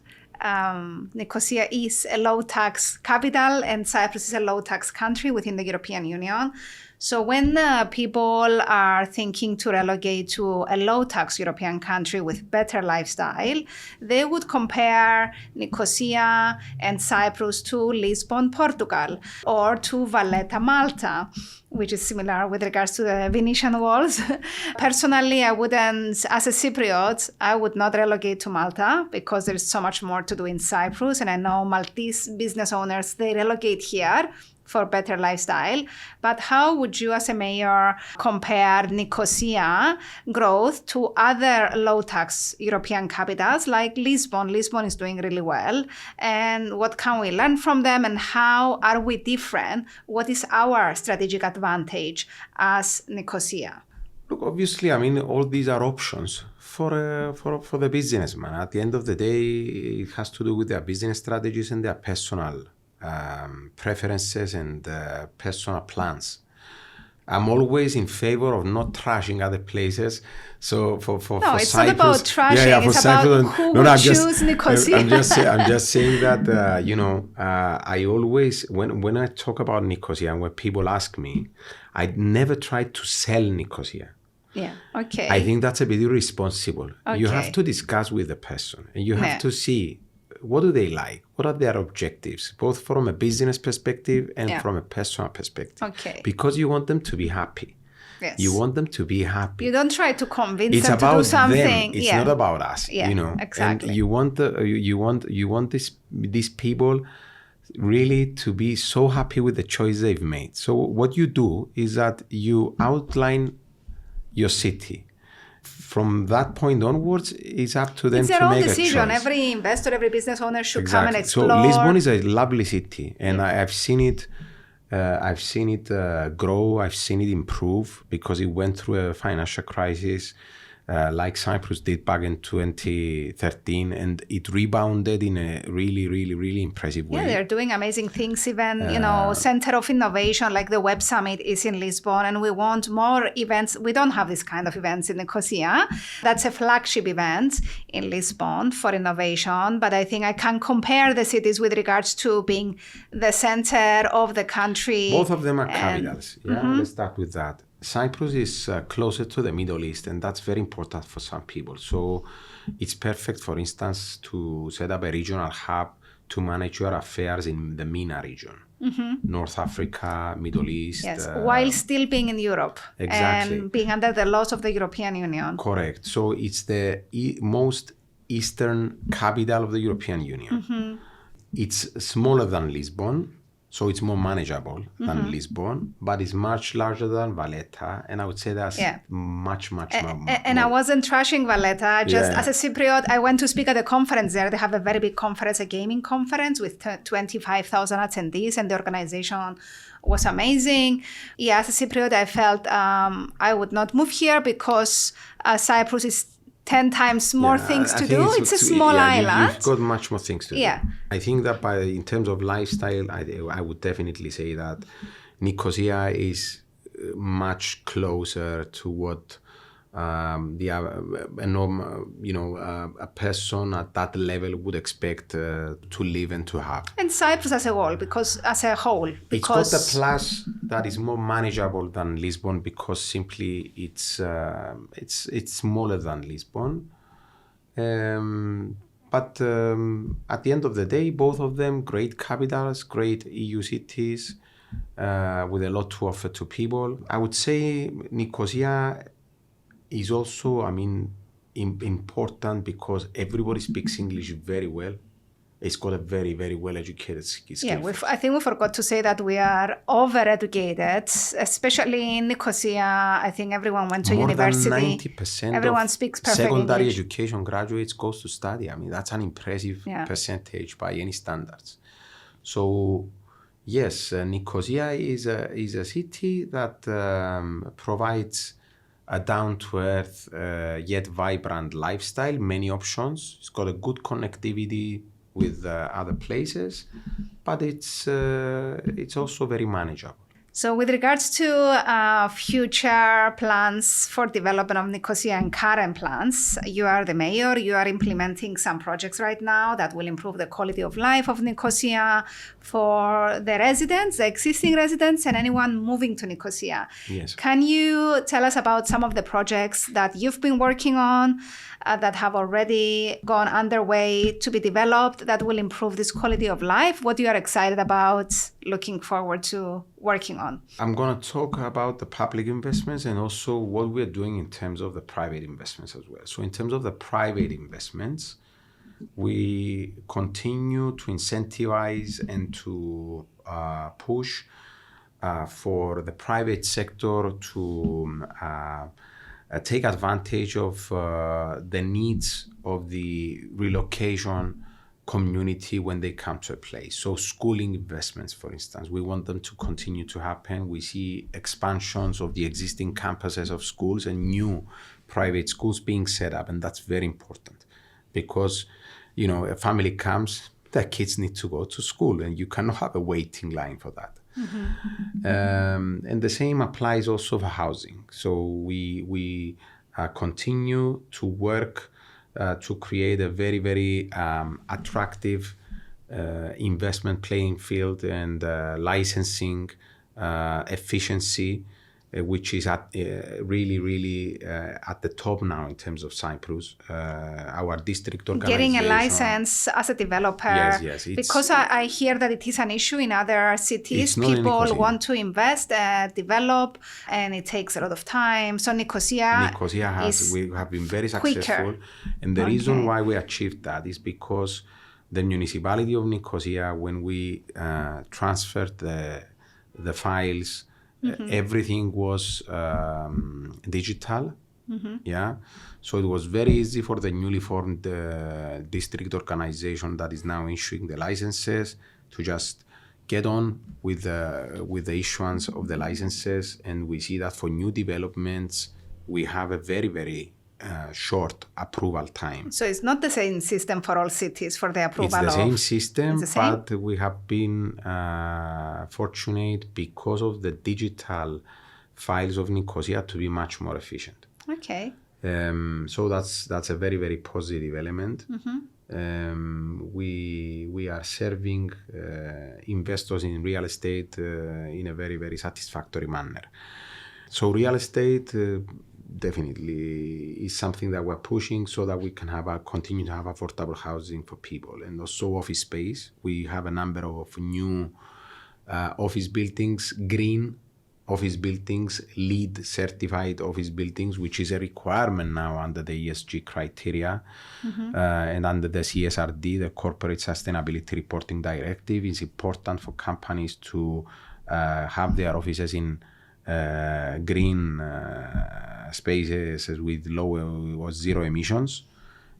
Nicosia is a low-tax capital and Cyprus is a low-tax country within the European Union. So when people are thinking to relocate to a low-tax European country with better lifestyle, they would compare Nicosia and Cyprus to Lisbon, Portugal, or to Valletta, Malta, which is similar with regards to the Venetian walls. Personally, I wouldn't, as a Cypriot, I would not relocate to Malta because there's so much more to do in Cyprus. And I know Maltese business owners, they relocate here for better lifestyle. But how would you as a mayor compare Nicosia growth to other low-tax European capitals like Lisbon? Lisbon is doing really well. And what can we learn from them and how are we different? What is our strategic advantage as Nicosia? Look, obviously, all these are options for the businessman. At the end of the day, it has to do with their business strategies and their personal preferences and personal plans. I'm always in favor of not trashing other places. So for it's Cyprus, not about trashing. It's about who would choose Nicosia. I'm just saying that I always when I talk about Nicosia and when people ask me, I never try to sell Nicosia. Yeah. Okay. I think that's a bit irresponsible. Okay. You have to discuss with the person and you have to see, what do they like? What are their objectives, both from a business perspective and from a personal perspective? Okay. Because you want them to be happy. Yes. You want them to be happy. You don't try to convince them to do something. Them. It's not about us. Yeah, exactly. And you want these people really to be so happy with the choice they've made. So what you do is that you outline your city. From that point onwards, it's up to them to make a choice. It's their own decision. Every investor, every business owner should come and explore. So Lisbon is a lovely city, and I've seen it. I've seen it grow. I've seen it improve because it went through a financial crisis, like Cyprus did back in 2013, and it rebounded in a really, really, really impressive way. Yeah, they're doing amazing things. Even Center of Innovation, like the Web Summit, is in Lisbon, and we want more events. We don't have this kind of events in Nicosia. That's a flagship event in Lisbon for innovation. But I think I can compare the cities with regards to being the center of the country. Both of them are capitals. Yeah, let's start with that. Cyprus is closer to the Middle East, and that's very important for some people. So it's perfect, for instance, to set up a regional hub to manage your affairs in the MENA region. North Africa, Middle East. Yes, while still being in Europe. Exactly. And being under the laws of the European Union. Correct. So it's the most eastern capital of the European Union. It's smaller than Lisbon, so it's more manageable than Lisbon, but it's much larger than Valletta, and I would say that's much more. And I wasn't trashing Valletta. Just as a Cypriot, I went to speak at a conference there. They have a very big conference, a gaming conference with 25,000 attendees, and the organization was amazing. Yeah, as a Cypriot, I felt I would not move here because Cyprus is 10 times more things to do. It's a small island. You've got much more things to do. Yeah. I think that in terms of lifestyle, I would definitely say that Nicosia is much closer to what a person at that level would expect to live and to have. And Cyprus as a whole, because it's got the plus that is more manageable than Lisbon because simply it's smaller than Lisbon. But at the end of the day, both of them great capitals, great EU cities with a lot to offer to people. I would say Nicosia is also, important because everybody speaks English very well. It's got a very, very well-educated skill. Yeah, I think we forgot to say that we are over-educated, especially in Nicosia. I think everyone went to university. More than 90% everyone speaks perfect secondary English. Education graduates goes to study. That's an impressive percentage by any standards. So, yes, Nicosia is a city that provides a down-to-earth yet vibrant lifestyle, many options. It's got a good connectivity with other places, but it's also very manageable. So with regards to future plans for development of Nicosia and current plans, you are the mayor, you are implementing some projects right now that will improve the quality of life of Nicosia for the residents, the existing residents, and anyone moving to Nicosia. Yes. Can you tell us about some of the projects that you've been working on that have already gone underway to be developed that will improve this quality of life? What you are excited about, looking forward to working on? I'm going to talk about the public investments and also what we're doing in terms of the private investments as well. So in terms of the private investments, we continue to incentivize and to push for the private sector to take advantage of the needs of the relocation community when they come to a place. So schooling investments, for instance, we want them to continue to happen. We see expansions of the existing campuses of schools and new private schools being set up, and that's very important because, a family comes, their kids need to go to school, and you cannot have a waiting line for that. And the same applies also for housing. So we continue to work to create a very, very attractive investment playing field and licensing efficiency, which is really at the top now in terms of Cyprus. Our district organization. Getting a license as a developer. Yes. Because I hear that it is an issue in other cities. People want to invest, develop, and it takes a lot of time. So Nicosia we have been very successful. Quicker. And the reason why we achieved that is because the municipality of Nicosia, when we transferred the files, everything was digital. So it was very easy for the newly formed district organization that is now issuing the licenses to just get on with the issuance of the licenses. And we see that for new developments, we have a very, very short approval time. So it's not the same system for all cities for the approval. It's the same system, but we have been fortunate because of the digital files of Nicosia to be much more efficient. Okay. So that's a very, very positive element. We are serving investors in real estate in a very, very satisfactory manner. So real estate definitely is something that we're pushing so that we can continue to have affordable housing for people, and also office space. We have a number of new office buildings, green office buildings, LEED certified office buildings, which is a requirement now under the ESG criteria and under the CSRD, the Corporate Sustainability Reporting Directive. It's important for companies to have their offices in green spaces with low or zero emissions.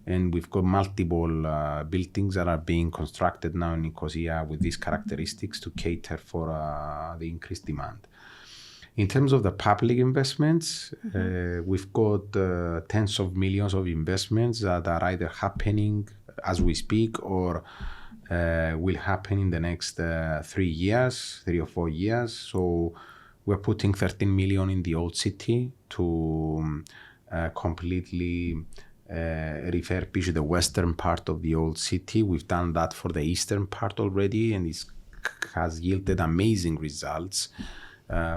And we've got multiple buildings that are being constructed now in Nicosia with these characteristics to cater for the increased demand. In terms of the public investments, we've got tens of millions of investments that are either happening as we speak or will happen in the next 3 or 4 years. So we're putting 13 million in the old city to completely refurbish the western part of the old city. We've done that for the eastern part already, and it has yielded amazing results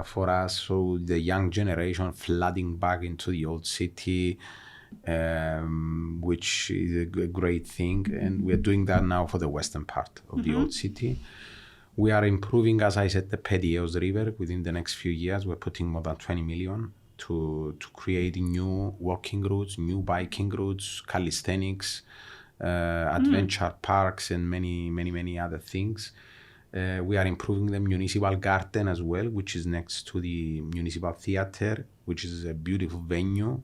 for us. So the young generation flooding back into the old city, which is a great thing, and we're doing that now for the western part of the old city. We are improving, as I said, the Pedios River. Within the next few years, we're putting more than 20 million to create new walking routes, new biking routes, calisthenics, adventure parks, and many other things. We are improving the municipal garden as well, which is next to the municipal theater, which is a beautiful venue.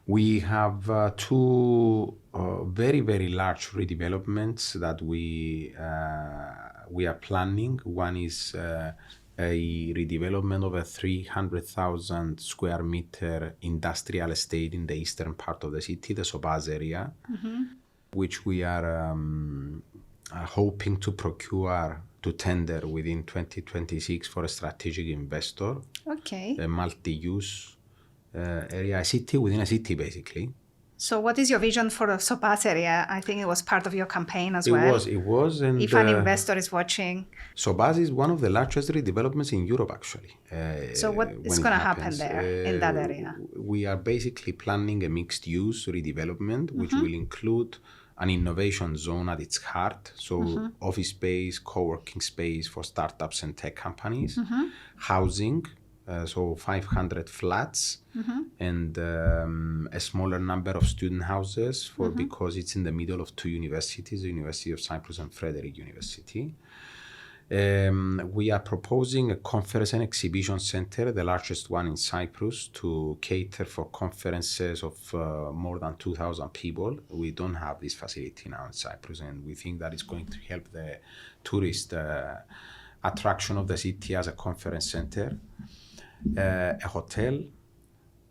We have two very large redevelopments that we are planning. One is a redevelopment of a 300,000 square meter industrial estate in the eastern part of the city, the Sobaz area, which we are hoping to procure to tender within 2026 for a strategic investor. Okay. A multi-use area, a city within a city, basically. So what is your vision for the Sobaz area? I think it was part of your campaign as well. It was. And if an investor is watching. Sobaz is one of the largest redevelopments in Europe, actually. So what is going to happen there in that area? We are basically planning a mixed-use redevelopment, which will include an innovation zone at its heart. So office space, co-working space for startups and tech companies, housing, so 500 flats, and a smaller number of student houses because it's in the middle of two universities, the University of Cyprus and Frederick University. We are proposing a conference and exhibition center, the largest one in Cyprus, to cater for conferences of more than 2,000 people. We don't have this facility now in Cyprus, and we think that it's going to help the tourist attraction of the city as a conference center. A hotel,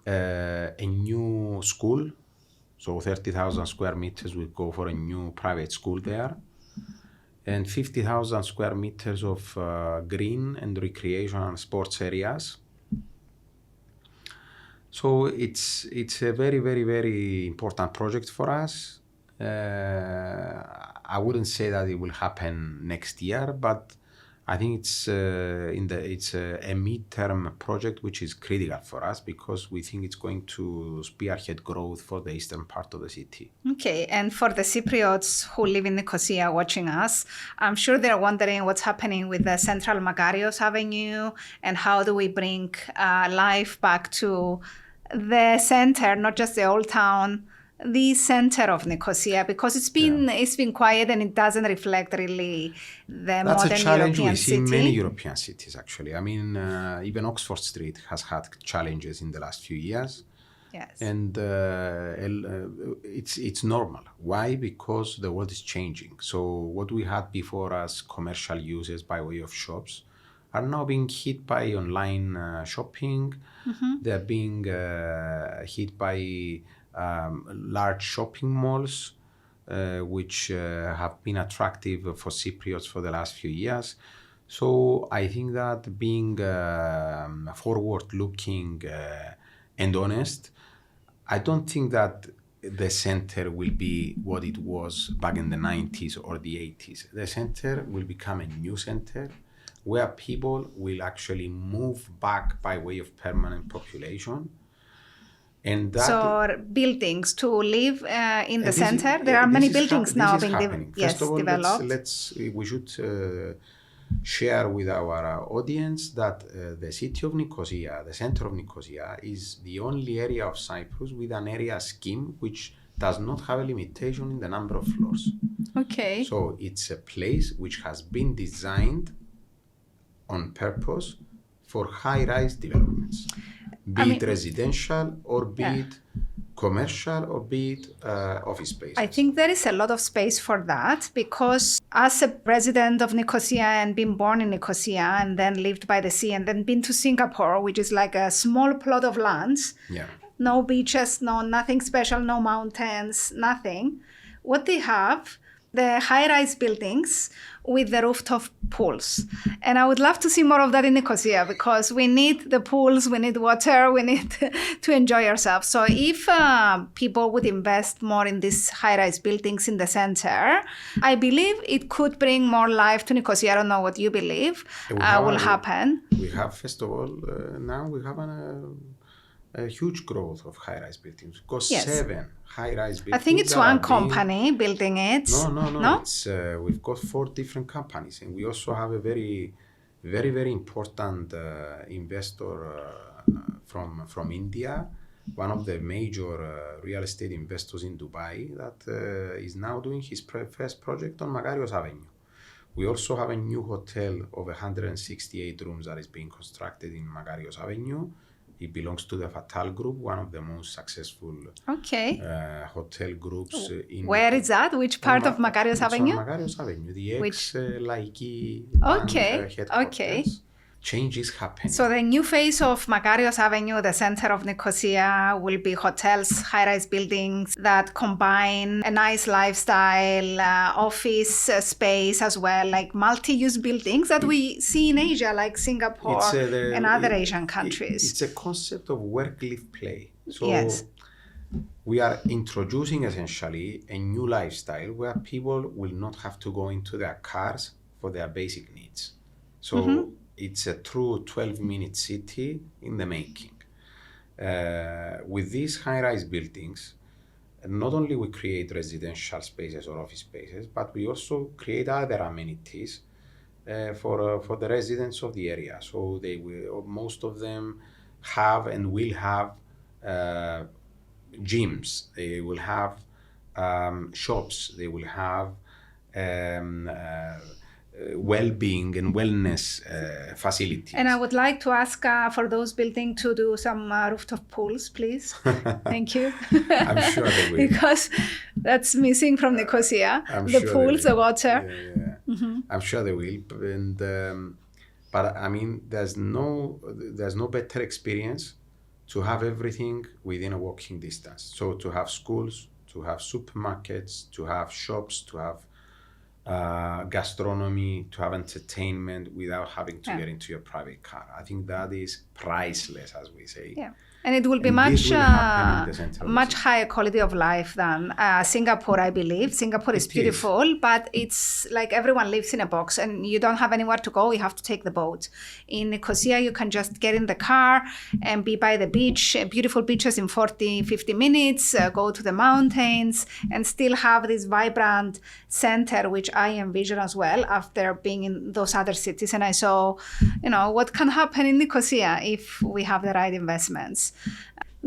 a new school, so 30,000 square meters will go for a new private school there, and 50,000 square meters of green and recreation and sports areas. So it's a very important project for us. I wouldn't say that it will happen next year, but I think it's a mid-term project which is critical for us because we think it's going to spearhead growth for the eastern part of the city. Okay, and for the Cypriots who live in Nicosia watching us, I'm sure they're wondering what's happening with the Central Makarios Avenue and how do we bring life back to the center, not just the old town, the center of Nicosia, because it's been quiet and it doesn't reflect really the That's modern a challenge European we see in city. many European cities, actually. I mean, even Oxford Street has had challenges in the last few years. Yes. And it's normal. Why? Because the world is changing. So what we had before as commercial uses by way of shops are now being hit by online shopping. They're being hit by large shopping malls, which have been attractive for Cypriots for the last few years. So I think that being forward-looking and honest, I don't think that the center will be what it was back in the 90s or the 80s. The center will become a new center where people will actually move back by way of permanent population. And that So buildings to live in the center. There are many buildings now being developed. We should share with our audience that the city of Nicosia, the center of Nicosia, is the only area of Cyprus with an area scheme which does not have a limitation in the number of floors. Okay. So it's a place which has been designed on purpose for high-rise developments, be it residential or be it commercial or be it office spaces. I think there is a lot of space for that because as a resident of Nicosia and being born in Nicosia and then lived by the sea and then been to Singapore, which is like a small plot of land, no beaches, nothing special, no mountains, nothing. What they have, the high-rise buildings with the rooftop pools. And I would love to see more of that in Nicosia because we need the pools, we need water, we need to enjoy ourselves. So if people would invest more in these high-rise buildings in the center, I believe it could bring more life to Nicosia. I don't know what you believe will happen. We have, first of all, now we have a huge growth of high-rise buildings. We've got 7 high-rise buildings. I think it's one company building it. No. It's, we've got 4 different companies, and we also have a very, very, very important investor from India, one of the major real estate investors in Dubai that is now doing his first project on Makarios Avenue. We also have a new hotel of 168 rooms that is being constructed in Makarios Avenue. It belongs to the Fatal Group, one of the most successful hotel groups. Where is that? Which part of Makarios Avenue? On Makarios Avenue, the ex-Laiki headquarters. Okay. Change is happening. So the new phase of Makarios Avenue, the center of Nicosia, will be hotels, high-rise buildings that combine a nice lifestyle, office space as well, like multi-use buildings that we see in Asia, like Singapore and other Asian countries. It's a concept of work-live-play. So we are introducing essentially a new lifestyle where people will not have to go into their cars for their basic needs. So it's a true 12-minute city in the making. With these high-rise buildings, not only we create residential spaces or office spaces, but we also create other amenities for the residents of the area. So they will, most of them have and will have gyms. They will have shops. They will have well-being and wellness facilities. And I would like to ask for those building to do some rooftop pools, please. Thank you. I'm sure they will. Because that's missing from Nicosia. The pools, the water. I'm sure they will. And but I mean, there's no better experience to have everything within a walking distance. So to have schools, to have supermarkets, to have shops, to have gastronomy, to have entertainment without having to get into your private car. I think that is priceless, as we say. Yeah. And it will be much higher quality of life than Singapore, I believe. Singapore is beautiful, but it's like everyone lives in a box and you don't have anywhere to go. You have to take the boat. In Nicosia, you can just get in the car and be by the beach, beautiful beaches in 40, 50 minutes, go to the mountains and still have this vibrant center, which I envision as well after being in those other cities. And I saw, what can happen in Nicosia if we have the right investments.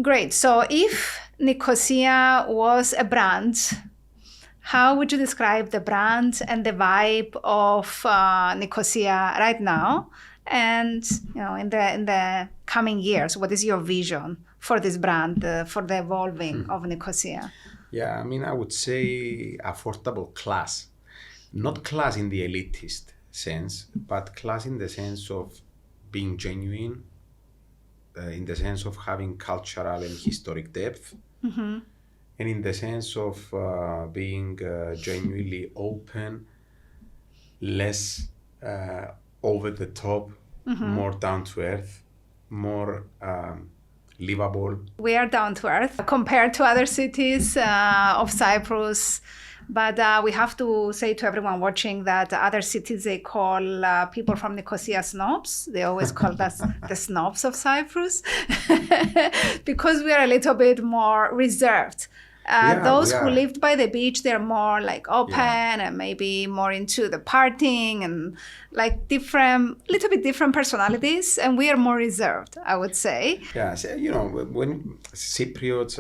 Great. So if Nicosia was a brand, how would you describe the brand and the vibe of Nicosia right now? And in the coming years, what is your vision for this brand, for the evolving of Nicosia? Yeah, I mean, I would say affordable class. Not class in the elitist sense, but class in the sense of being genuine, in the sense of having cultural and historic depth, and in the sense of being genuinely open, less over the top, more down to earth, more livable. We are down to earth compared to other cities of Cyprus. But we have to say to everyone watching that other cities, they call people from Nicosia snobs. They always call us the snobs of Cyprus because we are a little bit more reserved. Those who lived by the beach, they're more like open and maybe more into the partying and like little bit different personalities. And we are more reserved, I would say. Yeah, so, when Cypriots,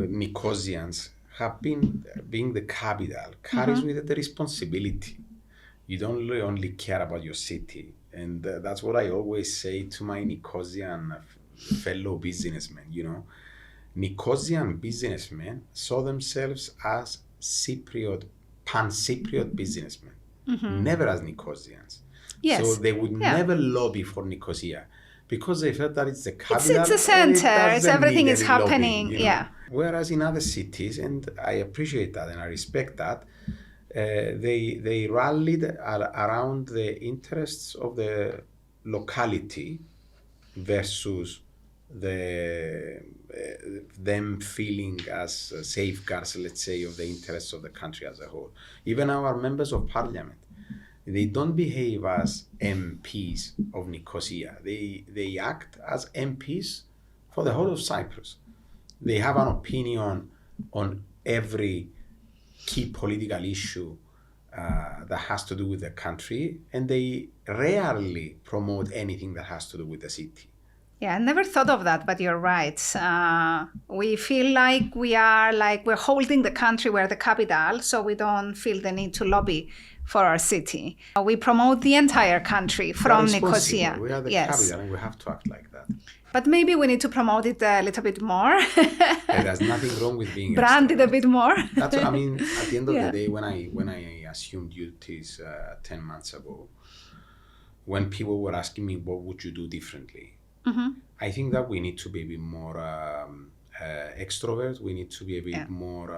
Nicosians have been, being the capital, carries with it the responsibility. You don't only care about your city. And that's what I always say to my Nicosian fellow businessmen, Nicosian businessmen saw themselves as pan-Cypriot businessmen, never as Nicosians. Yes. So they would never lobby for Nicosia because they felt that it's the capital. It's a center. Everything is happening. Lobbying, Whereas in other cities, and I appreciate that and I respect that, they rallied around the interests of the locality versus them feeling as safeguards, let's say, of the interests of the country as a whole. Even our members of parliament, they don't behave as MPs of Nicosia. They act as MPs for the whole of Cyprus. They have an opinion on every key political issue that has to do with the country, and they rarely promote anything that has to do with the city. Yeah, I never thought of that, but you're right. We feel like we're holding the country, we're the capital, so we don't feel the need to lobby for our city. We promote the entire country from Nicosia. We are the capital and we have to act like that. But maybe we need to promote it a little bit more. There's nothing wrong with being brand it a bit more. That's what, at the end of the day, when I assumed duties 10 months ago, when people were asking me what would you do differently, I think that we need to be a bit more extrovert. We need to be a bit more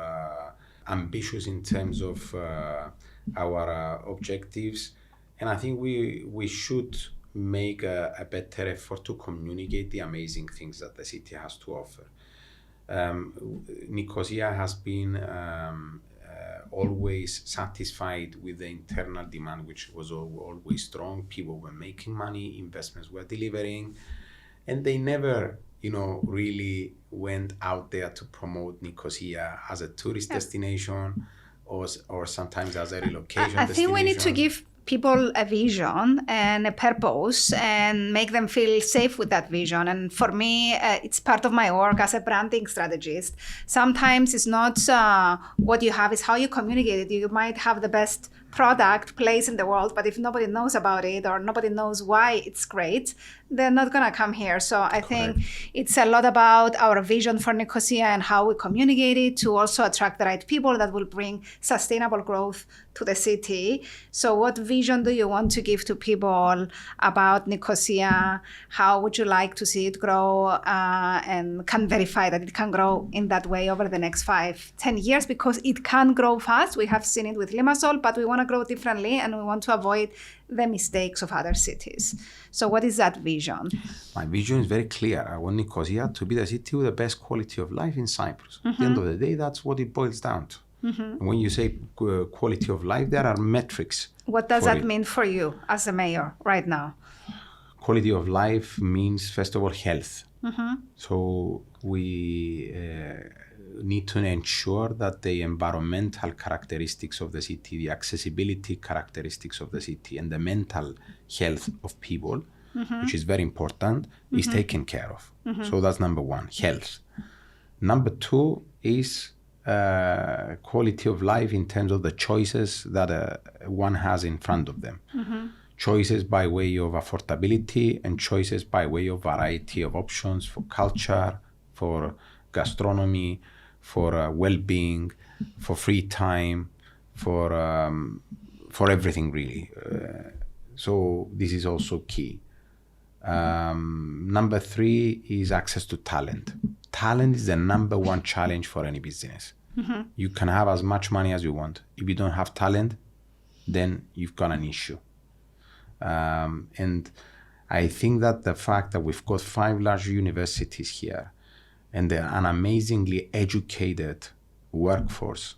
ambitious in terms of our objectives. And I think we should make a better effort to communicate the amazing things that the city has to offer. Nicosia has been always satisfied with the internal demand, which was always strong. People were making money, investments were delivering, and they never, really went out there to promote Nicosia as a tourist destination or sometimes as a relocation destination. I think we need to give people a vision and a purpose and make them feel safe with that vision. And for me, it's part of my work as a branding strategist. Sometimes it's not what you have, it's how you communicate it. You might have the best product place in the world, but if nobody knows about it or nobody knows why it's great, they're not going to come here. So I think it's a lot about our vision for Nicosia and how we communicate it to also attract the right people that will bring sustainable growth to the city. So what vision do you want to give to people about Nicosia? How would you like to see it grow and can verify that it can grow in that way over the next 5-10 years? Because it can grow fast. We have seen it with Limassol, but we want to grow differently and we want to avoid the mistakes of other cities. So what is that vision? My vision is very clear. I want Nicosia to be the city with the best quality of life in Cyprus. At the end of the day, that's what it boils down to. And when you say quality of life, there are metrics. What does that mean for you as a mayor right now? Quality of life means, first of all, health. So we need to ensure that the environmental characteristics of the city, the accessibility characteristics of the city, and the mental health of people, which is very important, is taken care of. So that's number one, health. Number two is quality of life in terms of the choices that one has in front of them. Choices by way of affordability and choices by way of variety of options for culture, for gastronomy, for well-being, for free time, for everything really. So this is also key. Number three is access to talent. Talent is the number one challenge for any business. You can have as much money as you want. If you don't have talent, then you've got an issue. And I think that the fact that we've got 5 large universities here and an amazingly educated workforce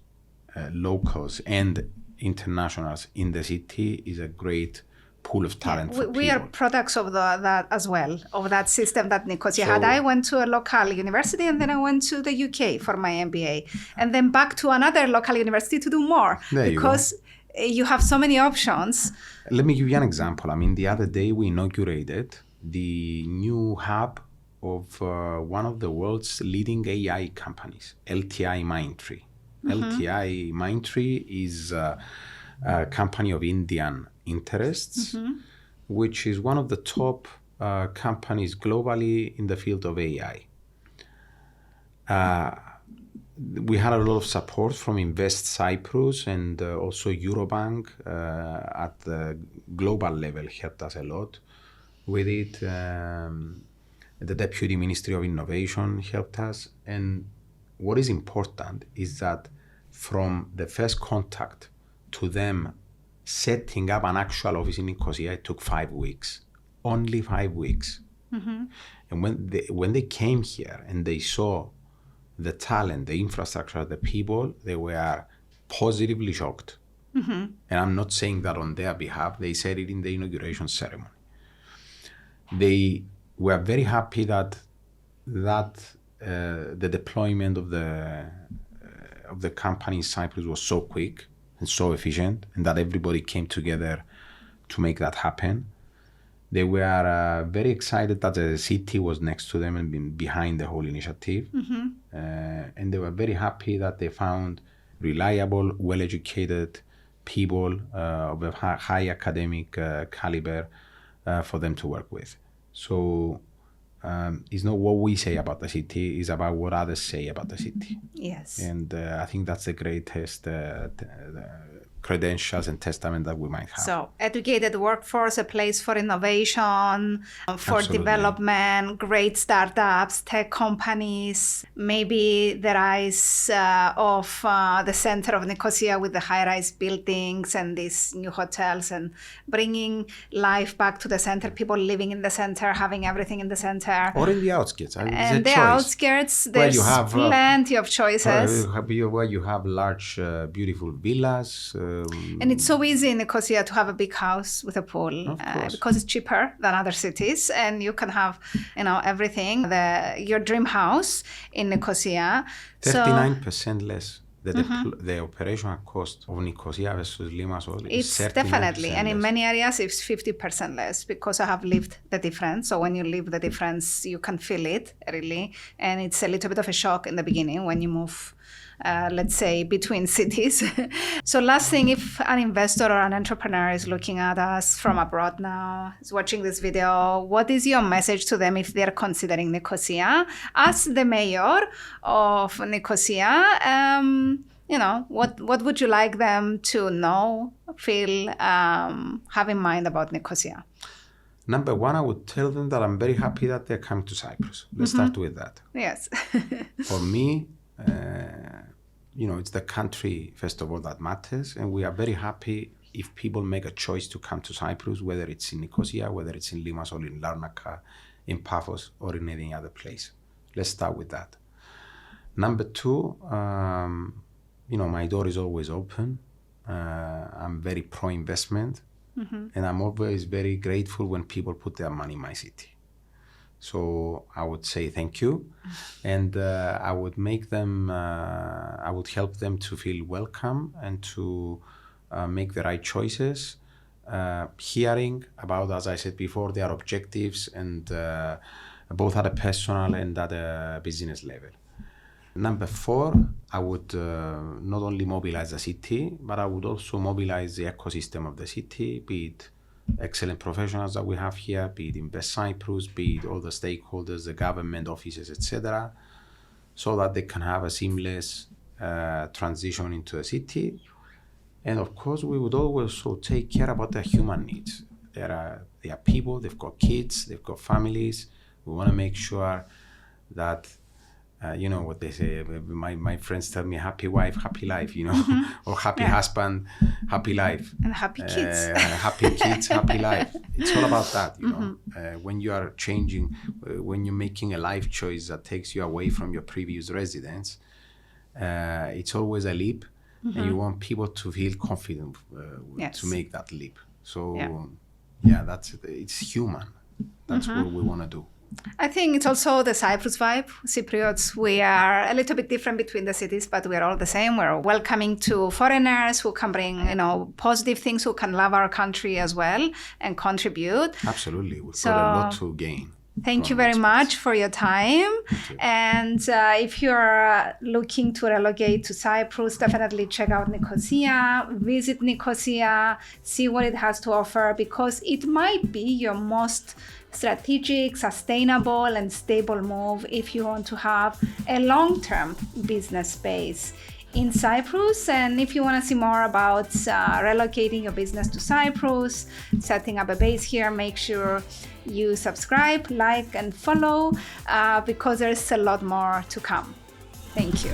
locals and internationals in the city is a great pool of talent for we are people. products of that as well, of that system that Nicosia had. I went to a local university and then I went to the UK for my MBA and then back to another local university to do more because you have so many options. Let me give you an example. I mean, the other day we inaugurated the new hub of one of the world's leading AI companies, LTI Mindtree. LTI Mindtree is a company of Indian interests, which is one of the top companies globally in the field of AI. We had a lot of support from Invest Cyprus and also Eurobank at the global level helped us a lot with it. The Deputy Ministry of Innovation helped us. And what is important is that from the first contact to them setting up an actual office in Nicosia, it took 5 weeks, only 5 weeks. And when they came here and they saw the talent, the infrastructure, the people, they were positively shocked. And I'm not saying that on their behalf, they said it in the inauguration ceremony. They were very happy that the deployment of the company in Cyprus was so quick and so efficient, and that everybody came together to make that happen. They were very excited that the city was next to them and been behind the whole initiative. And they were very happy that they found reliable, well-educated people of a high academic caliber for them to work with. So it's not what we say about the city, it's about what others say about the city. Yes. And I think that's the greatest credentials and testament that we might have. So educated workforce, a place for innovation, for Absolutely. development, great startups, tech companies, maybe the rise of the center of Nicosia with the high-rise buildings and these new hotels and bringing life back to the center, people living in the center, having everything in the center. Or in the outskirts. And the outskirts, there's you have, plenty of choices. Where you have large, beautiful villas. And it's so easy in Nicosia to have a big house with a pool because it's cheaper than other cities, and you can have, everything. Your dream house in Nicosia. 39% less. The operational cost of Nicosia versus Limassol is 39% definitely, and in less. many areas it's 50% less because I have lived the difference. So when you live the difference, you can feel it really, and it's a little bit of a shock in the beginning when you move. Let's say between cities. So last thing, if an investor or an entrepreneur is looking at us from abroad now, is watching this video, what is your message to them if they're considering Nicosia? As the mayor of Nicosia, what would you like them to know, feel, have in mind about Nicosia? Number one, I would tell them that I'm very happy that they're coming to Cyprus. Let's start with that. Yes. For me, it's the country, first of all, that matters. And we are very happy if people make a choice to come to Cyprus, whether it's in Nicosia, whether it's in Limassol, in Larnaca, in Paphos, or in any other place. Let's start with that. Number two, my door is always open. I'm very pro-investment. And I'm always very grateful when people put their money in my city. So I would say thank you, and I would make them, I would help them to feel welcome and to make the right choices, hearing about, as I said before, their objectives and both at a personal and at a business level. Number four, I would not only mobilize the city, but I would also mobilize the ecosystem of the city, be it excellent professionals that we have here, be it Invest Cyprus, be it all the stakeholders, the government offices, etc., so that they can have a seamless transition into the city. And of course, we would also take care about their human needs. They are people, they've got kids, they've got families. We want to make sure that what they say, my friends tell me, happy wife, happy life, or happy husband, happy life. And happy kids. Happy kids, happy life. It's all about that, when you are changing, when you're making a life choice that takes you away from your previous residence, it's always a leap. and you want people to feel confident to make that leap. So it's human. That's what we want to do. I think it's also the Cyprus vibe. Cypriots, we are a little bit different between the cities, but we are all the same. We're welcoming to foreigners who can bring, positive things, who can love our country as well and contribute. Absolutely. We've got a lot to gain. Thank you very much for your time. And if you're looking to relocate to Cyprus, definitely check out Nicosia, visit Nicosia, see what it has to offer, because it might be your most strategic, sustainable, and stable move if you want to have a long-term business space in Cyprus. And if you want to see more about relocating your business to Cyprus, setting up a base here, make sure you subscribe, like, and follow because there's a lot more to come. Thank you.